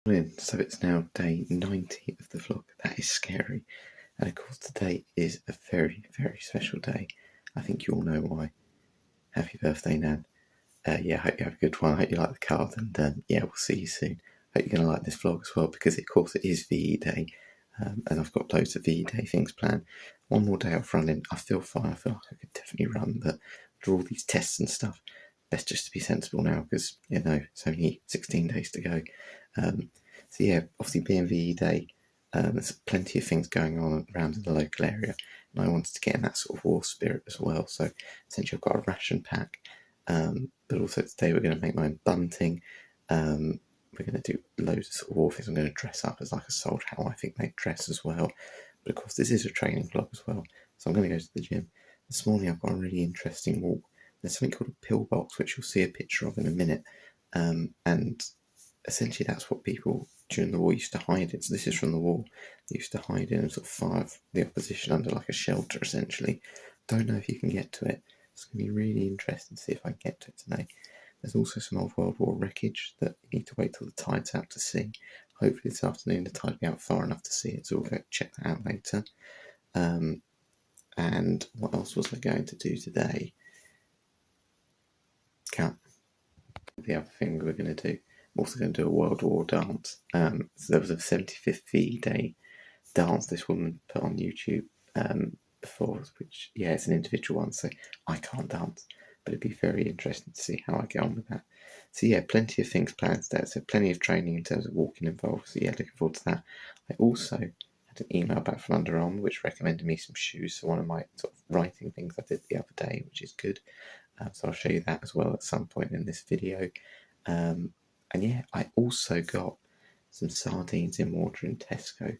So it's now day 90 of the vlog. That is scary. And of course today is a very, very special day. I think you all know why. Happy birthday, Nan. Yeah, I hope you have a good one. I hope you like the card, and yeah, we'll see you soon. Hope you're going to like this vlog as well, because of course it is VE Day, and I've got loads of VE Day things planned. One more day off running. I feel fine. I feel like I could definitely run, but after all these tests and stuff, best just to be sensible now, because you know it's only 16 days to go. So yeah, obviously being VE Day, there's plenty of things going on around in the local area, and I wanted to get in that sort of war spirit as well. So essentially I've got a ration pack, but also today we're going to make my own bunting. We're going to do loads of sort of war things. I'm going to dress up as like a soldier, how I think they dress as well. But of course this is a training vlog as well, so I'm going to go to the gym. This morning I've got a really interesting walk. There's something called a Pillbox, which you'll see a picture of in a minute, and essentially that's what people during the war used to hide in. So this is from the war. They used to hide in and sort of fire the opposition under like a shelter essentially. Don't know if you can get to it. It's going to be really interesting to see if I can get to it today. There's also some old World War wreckage that you need to wait till the tide's out to see. Hopefully this afternoon the tide will be out far enough to see it, so we'll go check that out later. And what else was I going to do today? The other thing we're going to do, I'm also going to do a World War dance. So there was a 75th VE Day dance this woman put on YouTube before, which, yeah, it's an individual one, so I can't dance, but it'd be very interesting to see how I get on with that. So yeah, plenty of things planned today, so plenty of training in terms of walking involved, so yeah, looking forward to that. I also had an email back from Under Armour which recommended me some shoes, so one of my sort of writing things I did the other day, which is good. So I'll show you that as well at some point in this video. And yeah, I also got some sardines in water in Tesco.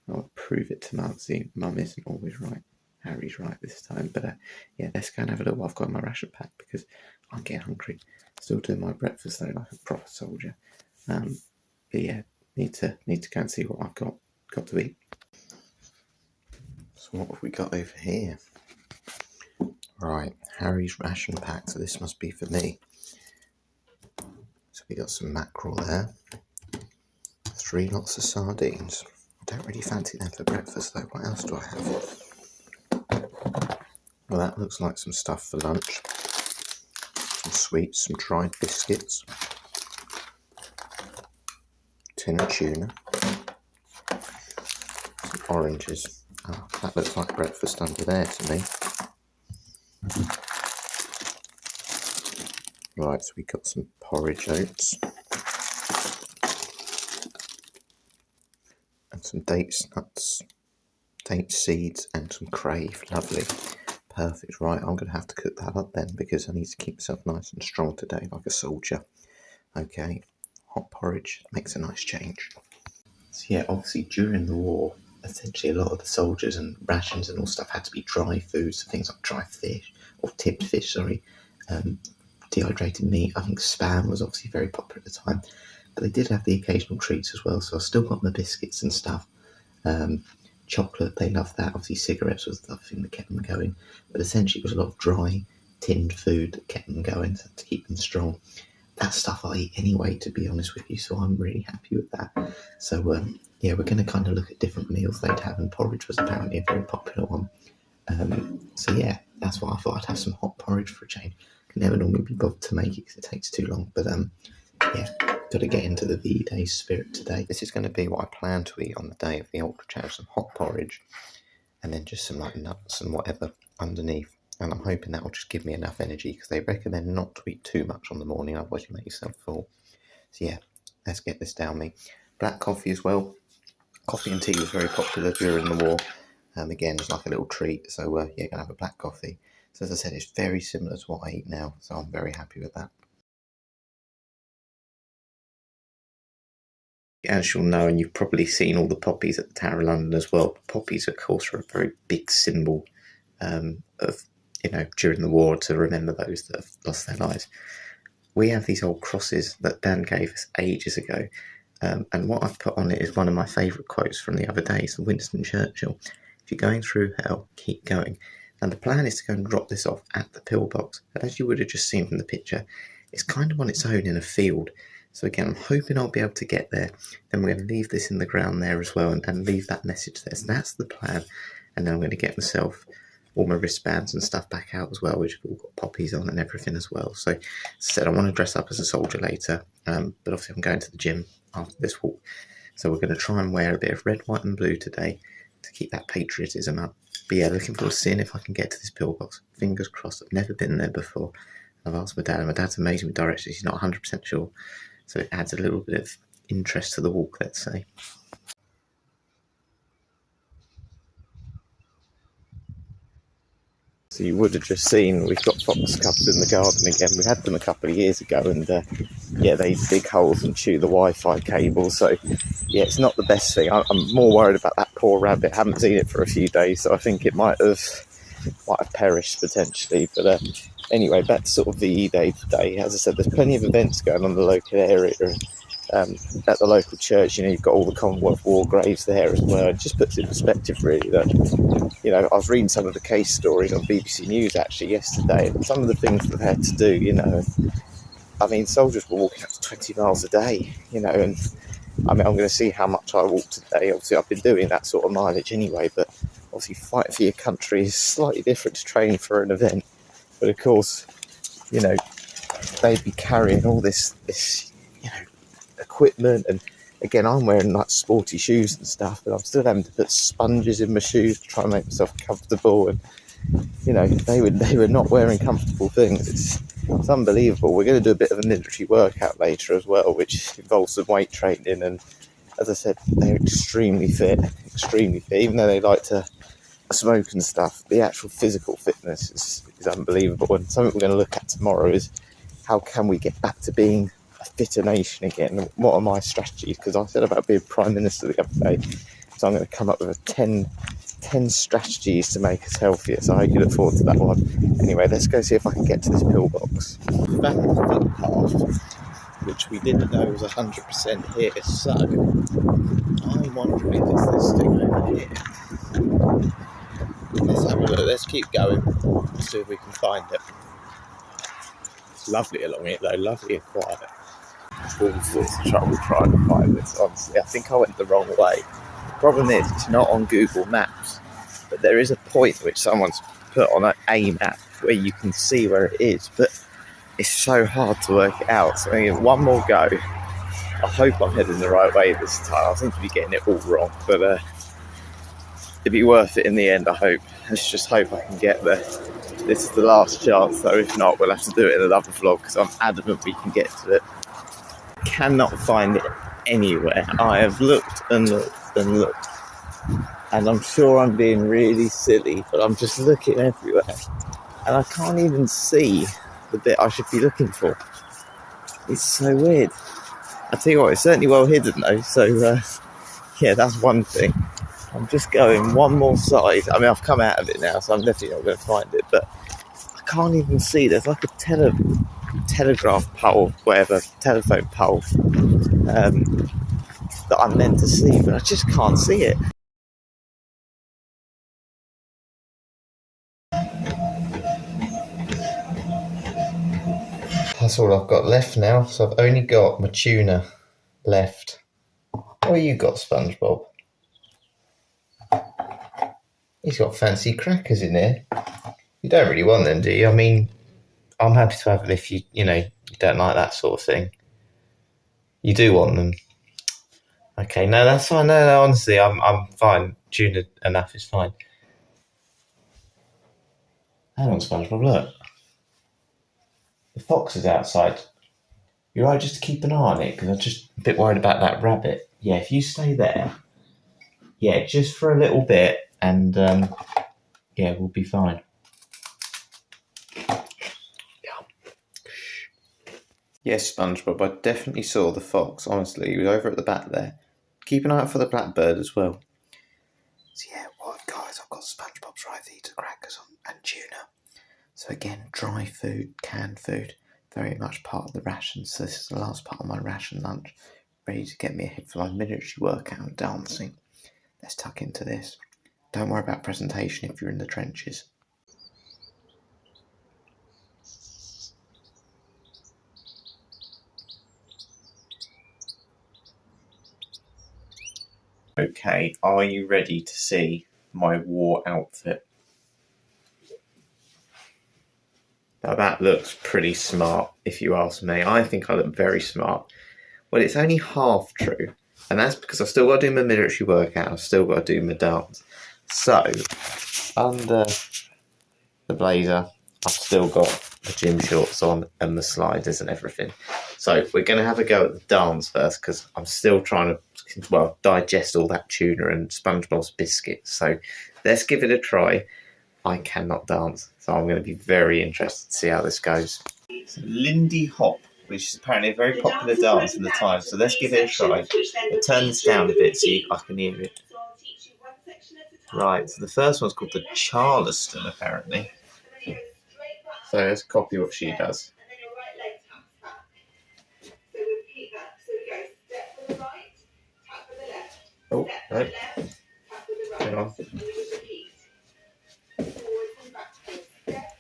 I'll prove it to Mum. See, Mum isn't always right. Harry's right this time. But yeah, let's go and have a look what I've got in my ration pack, because I'm getting hungry. Still doing my breakfast though, like a proper soldier. But yeah, need to go and see what I've got to eat. So what have we got over here? Right, Harry's ration pack, so this must be for me. So we got some mackerel there, 3 lots of sardines. I don't really fancy them for breakfast though. What else do I have? Well, that looks like some stuff for lunch. Some sweets, some dried biscuits, tin of tuna, some oranges. Oh, that looks like breakfast under there to me. Right, so we got some porridge oats and some dates, nuts, date seeds and some crave. Lovely. Perfect. Right, I'm going to have to cook that up then, because I need to keep myself nice and strong today like a soldier. Okay, hot porridge makes a nice change. So yeah, obviously during the war, essentially a lot of the soldiers and rations and all stuff had to be dry foods, so things like dry fish, or tipped fish, sorry, dehydrated meat. I think spam was obviously very popular at the time, but they did have the occasional treats as well, so I still got my biscuits and stuff. Chocolate, they loved that. Obviously cigarettes was the other thing that kept them going, but essentially it was a lot of dry tinned food that kept them going to keep them strong. That stuff I eat anyway, to be honest with you, so I'm really happy with that. So yeah, we're going to kind of look at different meals they'd have, and porridge was apparently a very popular one. So yeah, that's why I thought I'd have some hot porridge for a change. Can never normally be bothered to make it because it takes too long, but yeah, got to get into the VE Day spirit today. This is going to be what I plan to eat on the day of the Ultra Challenge, some hot porridge, and then just some like nuts and whatever underneath. And I'm hoping that will just give me enough energy, because they recommend not to eat too much on the morning, otherwise you make yourself full. So yeah, let's get this down me. Black coffee as well. Coffee and tea was very popular during the war. Again, it's like a little treat. So yeah, gonna have a black coffee. So as I said, it's very similar to what I eat now, so I'm very happy with that. As you'll know, and you've probably seen all the poppies at the Tower of London as well. Poppies, of course, are a very big symbol of, you know, during the war, to remember those that have lost their lives. We have these old crosses that Dan gave us ages ago, and what I've put on it is one of my favourite quotes from the other day, so Winston Churchill. If you're going through hell, keep going. And the plan is to go and drop this off at the Pillbox, and as you would have just seen from the picture, it's kind of on its own in a field. So again, I'm hoping I'll be able to get there. Then we're going to leave this in the ground there as well, and leave that message there. So that's the plan. And then I'm going to get myself all my wristbands and stuff back out as well, which have all got poppies on and everything as well. So as I said, I want to dress up as a soldier later, but obviously I'm going to the gym after this walk. So we're going to try and wear a bit of red, white and blue today to keep that patriotism up. But yeah, looking forward to seeing if I can get to this Pillbox. Fingers crossed. I've never been there before. I've asked my dad, and my dad's amazing with directions. He's not 100% sure. So it adds a little bit of interest to the walk, let's say. So you would have just seen we've got foxcubs in the garden again. We had them a couple of years ago, and yeah, they dig holes and chew the Wi-Fi cable. So yeah, it's not the best thing. I'm more worried about that poor rabbit. I haven't seen it for a few days, so I think it might have perished potentially. But anyway, back to sort of VE Day today. As I said, there's plenty of events going on in the local area. At the local church, you've got all the Commonwealth War graves there as well. It just puts it in perspective, really, that, I was reading some of the case stories on BBC News actually yesterday, and some of the things that they had to do, I mean, soldiers were walking up to 20 miles a day, and I mean, I'm going to see how much I walk today. Obviously, I've been doing that sort of mileage anyway, but obviously fighting for your country is slightly different to training for an event. But of course, they'd be carrying all this equipment, and again, I'm wearing like sporty shoes and stuff, but I'm still having to put sponges in my shoes to try and make myself comfortable. And they were not wearing comfortable things. It's unbelievable. We're going to do a bit of a military workout later as well, which involves some weight training, and as I said, they're extremely fit, even though they like to smoke and stuff. The actual physical fitness is unbelievable, and something we're going to look at tomorrow is how can we get back to being a fitter nation again, and what are my strategies, because I said about being Prime Minister the other day, so I'm going to come up with 10 strategies to make us healthier, so I hope you look forward to that one. Anyway, let's go see if I can get to this Pillbox. Found the footpath, which we didn't know was 100% here, so I'm wondering if it's this thing over here. Let's have a look, let's keep going, let's see if we can find it. It's lovely along it though, lovely and quiet. All sorts of trouble trying to find this, honestly. I think I went the wrong way. The problem is it's not on Google Maps, but there is a point which someone's put on a map where you can see where it is, but it's so hard to work it out. So I'm going to give one more go. I hope I'm heading the right way this time. I seem to be getting it all wrong, but it'd be worth it in the end, I hope. Let's just hope I can get there. This is the last chance though. If not, we'll have to do it in another vlog, because I'm adamant we can get to it. Cannot find it anywhere. I have looked and looked and looked, and I'm sure I'm being really silly, but I'm just looking everywhere, and I can't even see the bit I should be looking for. It's so weird. I tell you what, it's certainly well hidden though, so yeah, that's one thing. I'm just going one more side. I mean, I've come out of it now, so I'm definitely not going to find it, but I can't even see. There's like a telegraph pole, whatever, telephone pole that I'm meant to see, but I just can't see it. That's all I've got left now, so I've only got my tuna left. What you got, SpongeBob? He's got fancy crackers in there. You don't really want them, do you? I mean, I'm happy to have it if you don't like that sort of thing. You do want them. Okay, no, that's fine. No, honestly, I'm fine. Tuna enough is fine. Hang on, SpongeBob, look. The fox is outside. You're right, just to keep an eye on it, because I'm just a bit worried about that rabbit. Yeah, if you stay there, yeah, just for a little bit, and yeah, we'll be fine. Yes, SpongeBob, I definitely saw the fox, honestly. He was over at the back there. Keep an eye out for the blackbird as well. So yeah, guys, I've got SpongeBob's right Vita crackers and tuna. So again, dry food, canned food, very much part of the ration. So this is the last part of my ration lunch, ready to get me ahead for my military workout and dancing. Let's tuck into this. Don't worry about presentation if you're in the trenches. Okay, are you ready to see my war outfit? Now that looks pretty smart, if you ask me. I think I look very smart. Well, it's only half true, and that's because I've still got to do my military workout. I've still got to do my dance. So, under the blazer, I've still got the gym shorts on and the sliders and everything. So we're going to have a go at the dance first because I'm still trying to, well, digest all that tuna and SpongeBob's biscuits. So let's give it a try. I cannot dance, so I'm going to be very interested to see how this goes. So Lindy Hop, which is apparently a very popular dance in the time, so let's give it a try. I'll turn this down a bit so I can hear it. Right, so the first one's called the Charleston, apparently. So let's copy what she does. Oh, no. Hang on.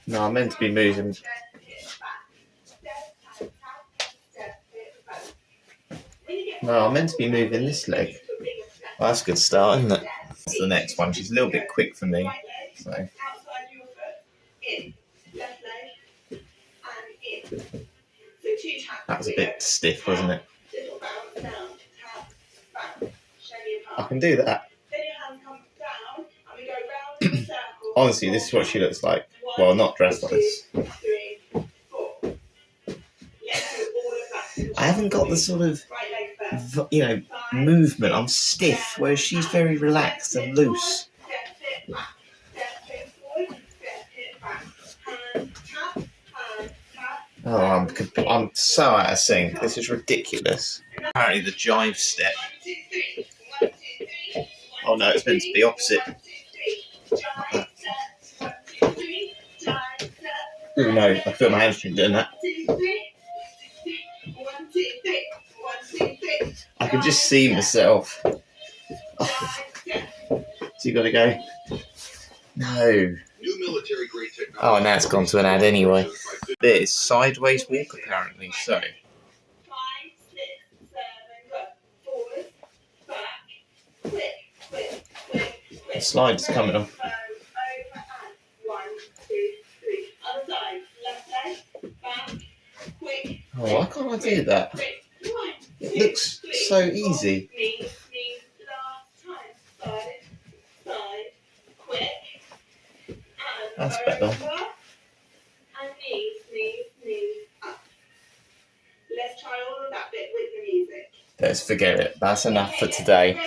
No, I'm meant to be moving. No, I'm meant to be moving this leg. Well, that's a good start, isn't it? That's the next one. She's a little bit quick for me. So. That was a bit stiff, wasn't it? I can do that. Honestly, this is what she looks like. Well, not dressed like this. I haven't got the sort of, movement. I'm stiff, whereas she's very relaxed and loose. Oh, I'm so out of sync. This is ridiculous. Apparently the jive step. Oh no, it's meant to be opposite. Oh no, I feel my hamstring doing that. I can just see myself. So you gotta go. No. Oh, now it's gone to an ad anyway. There's sideways walk apparently, so. The slide's coming on. Oh, why can't I do that? It looks so easy. That's better. Let's forget it. That's enough for today.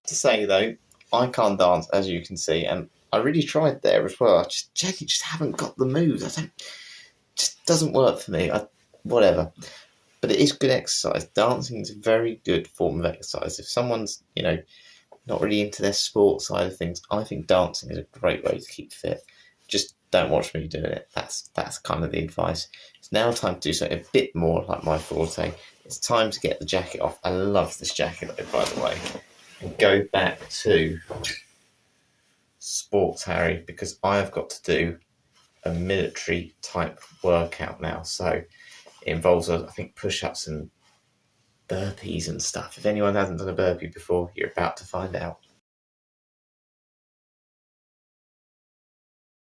To say though, I can't dance, as you can see, and I really tried there as well. I just haven't got the moves. Just doesn't work for me. Whatever. But it is good exercise. Dancing is a very good form of exercise. If someone's, not really into their sports side of things, I think dancing is a great way to keep fit. Just don't watch me doing it. That's kind of the advice. It's now time to do something a bit more like my forte. It's time to get the jacket off. I love this jacket though, by the way. And go back to sports, Harry, because I have got to do a military type workout now. So it involves, I think, push-ups and burpees and stuff. If anyone hasn't done a burpee before, you're about to find out.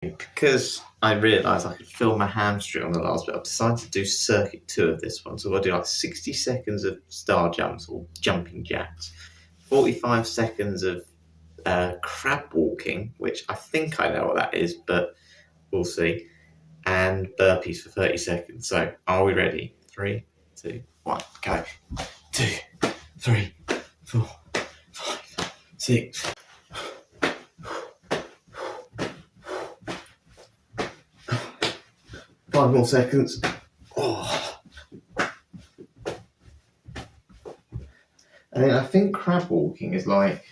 Because I realised I could feel my hamstring on the last bit, I've decided to do circuit 2 of this one. So I've got to do like 60 seconds of star jumps or jumping jacks, 45 seconds of crab walking, which I think I know what that is, but we'll see, and burpees for 30 seconds. So are we ready? 3, 2, 1, go. 2, 3, 4, 5, 6. 5 more seconds. Oh. And then I think crab walking is like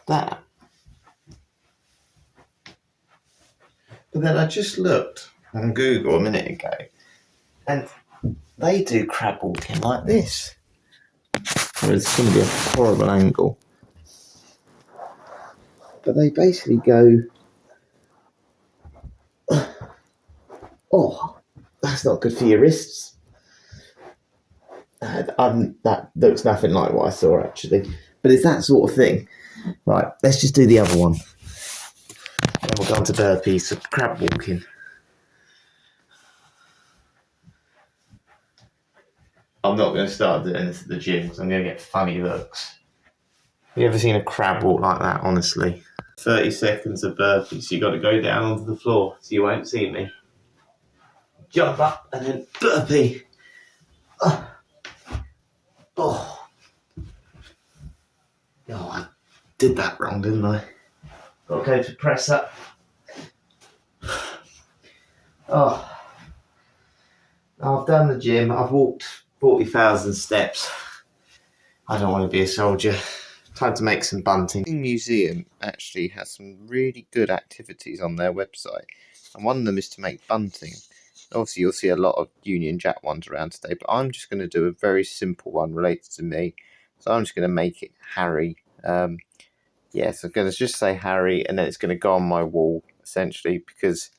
that. But then I just looked on Google a minute ago, and they do crab walking like this. Well, it's going to be a horrible angle. But they basically go, oh, that's not good for your wrists. That looks nothing like what I saw actually, but it's that sort of thing. Right, let's just do the other one. Then we'll go on to burpees, so crab walking. I'm not going to start doing this at the gym because I'm going to get funny looks. Have you ever seen a crab walk like that, honestly? 30 seconds of burpees, so you got to go down onto the floor so you won't see me. Jump up and then burpee. Oh. Oh, I did that wrong, didn't I? Got to go to press up. Oh, I've done the gym. I've walked 40,000 steps. I don't want to be a soldier. Time to make some bunting. The museum actually has some really good activities on their website, and one of them is to make bunting. Obviously, you'll see a lot of Union Jack ones around today, but I'm just going to do a very simple one related to me. So I'm just going to make it Harry. Yes, I'm going to just say Harry, and then it's going to go on my wall, essentially, because,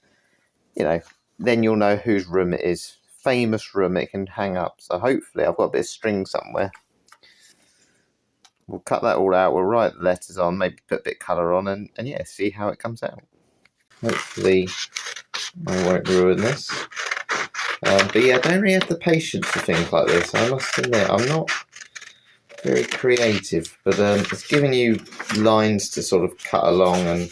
you know, then you'll know whose room it is. Famous room it can hang up. So hopefully I've got a bit of string somewhere. We'll cut that all out, we'll write the letters on, maybe put a bit of colour on, and yeah, see how it comes out. Hopefully I won't ruin this. But yeah, I don't really have the patience for things like this. I must admit, I'm not very creative, but it's giving you lines to sort of cut along and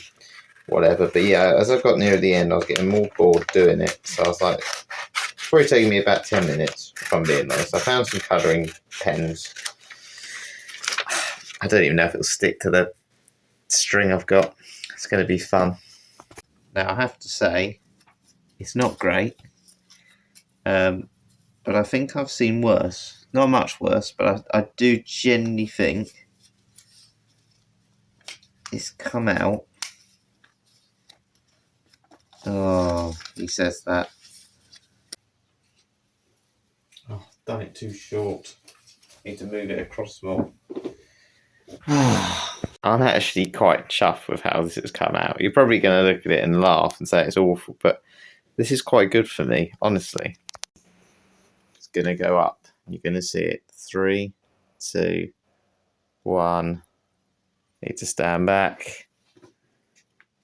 whatever. But yeah, as I got near the end, I was getting more bored doing it. So I was like, it's probably taking me about 10 minutes, if I'm being honest. I found some colouring pens. I don't even know if it'll stick to the string I've got. It's going to be fun. Now, I have to say, it's not great. But I think I've seen worse. Not much worse, but I do genuinely think it's come out. Oh, he says that. Oh, I've done it too short. Need to move it across more. I'm actually quite chuffed with how this has come out. You're probably going to look at it and laugh and say it's awful, but this is quite good for me, honestly. It's going to go up. You're going to see it. 3, 2, 1. Need to stand back.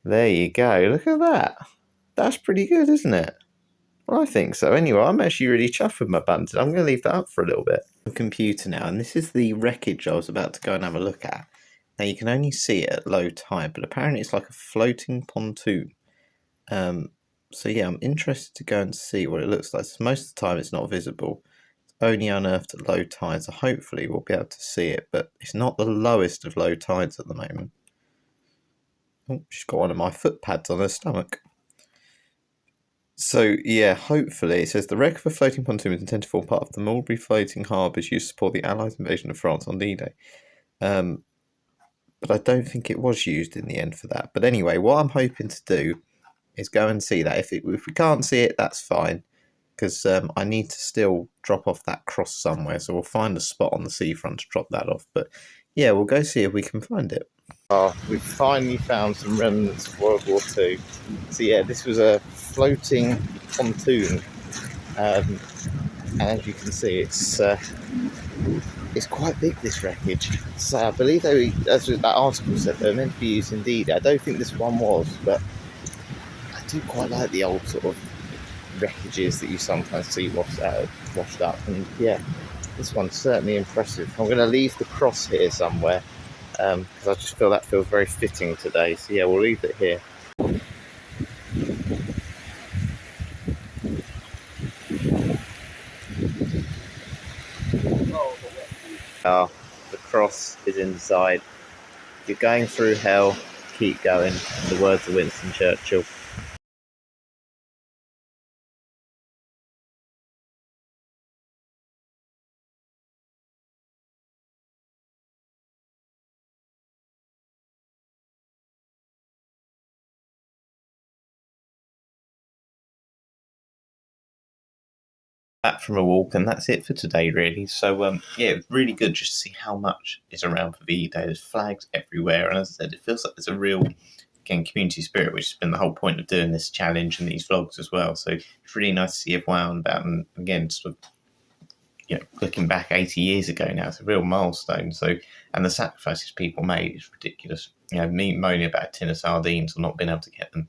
There you go. Look at that. That's pretty good, isn't it? Well, I think so. Anyway, I'm actually really chuffed with my bunting. I'm going to leave that up for a little bit. The computer now, and this is the wreckage I was about to go and have a look at. Now, you can only see it at low tide, but apparently it's like a floating pontoon. So yeah, I'm interested to go and see what it looks like. So most of the time it's not visible. It's only unearthed at low tide, so hopefully we'll be able to see it, but it's not the lowest of low tides at the moment. Oh, she's got one of my foot pads on her stomach. So yeah, hopefully it says the wreck of a floating pontoon was intended to form part of the Mulberry floating harbours used to support the Allied invasion of France on D-Day. But I don't think it was used in the end for that. But anyway, what I'm hoping to do is go and see that. If we can't see it, that's fine, because I need to still drop off that cross somewhere. So we'll find a spot on the seafront to drop that off. But yeah, we'll go see if we can find it. Oh, we've finally found some remnants of World War II. So yeah, this was a floating pontoon, and as you can see, it's quite big, this wreckage. So I believe as that article said, they were meant to be used in D-Day. I don't think this one was, but I do quite like the old sort of wreckages that you sometimes see washed up, and yeah, this one's certainly impressive. I'm going to leave the cross here somewhere, because I just feel that feels very fitting today. So yeah, we'll leave it here. The cross is inside. You're going through hell, keep going, in the words of Winston Churchill. Back from a walk, and that's it for today, really. So yeah, it's really good just to see how much is around for VE Day. There's flags everywhere, and as I said, it feels like there's a real, again, community spirit, which has been the whole point of doing this challenge and these vlogs as well. So it's really nice to see everyone about, and again, sort of looking back 80 years ago now, it's a real milestone. So, and the sacrifices people made is ridiculous. Me moaning about a tin of sardines or not being able to get them.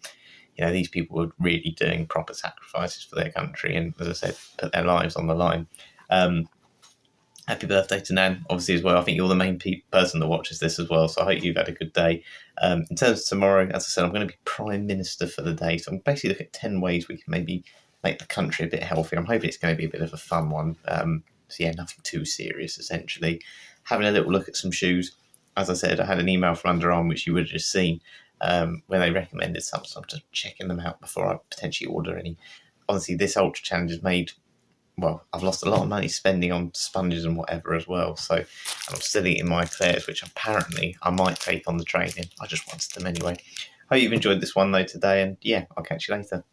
These people were really doing proper sacrifices for their country, and as I said, put their lives on the line. Happy birthday to Nan, obviously, as well. I think you're the main person that watches this as well, so I hope you've had a good day. In terms of tomorrow, as I said, I'm going to be Prime Minister for the day, so I'm basically looking at 10 ways we can maybe make the country a bit healthier. I'm hoping it's going to be a bit of a fun one. Nothing too serious, essentially. Having a little look at some shoes. As I said, I had an email from Under Armour, which you would have just seen, where they recommended some, so I'm just checking them out before I potentially order any. Honestly, this Ultra Challenge has made... I've lost a lot of money spending on sponges and whatever as well. So I'm still eating my eclairs, which apparently I might take on the training. I just wanted them anyway. Hope you've enjoyed this one though today, and I'll catch you later.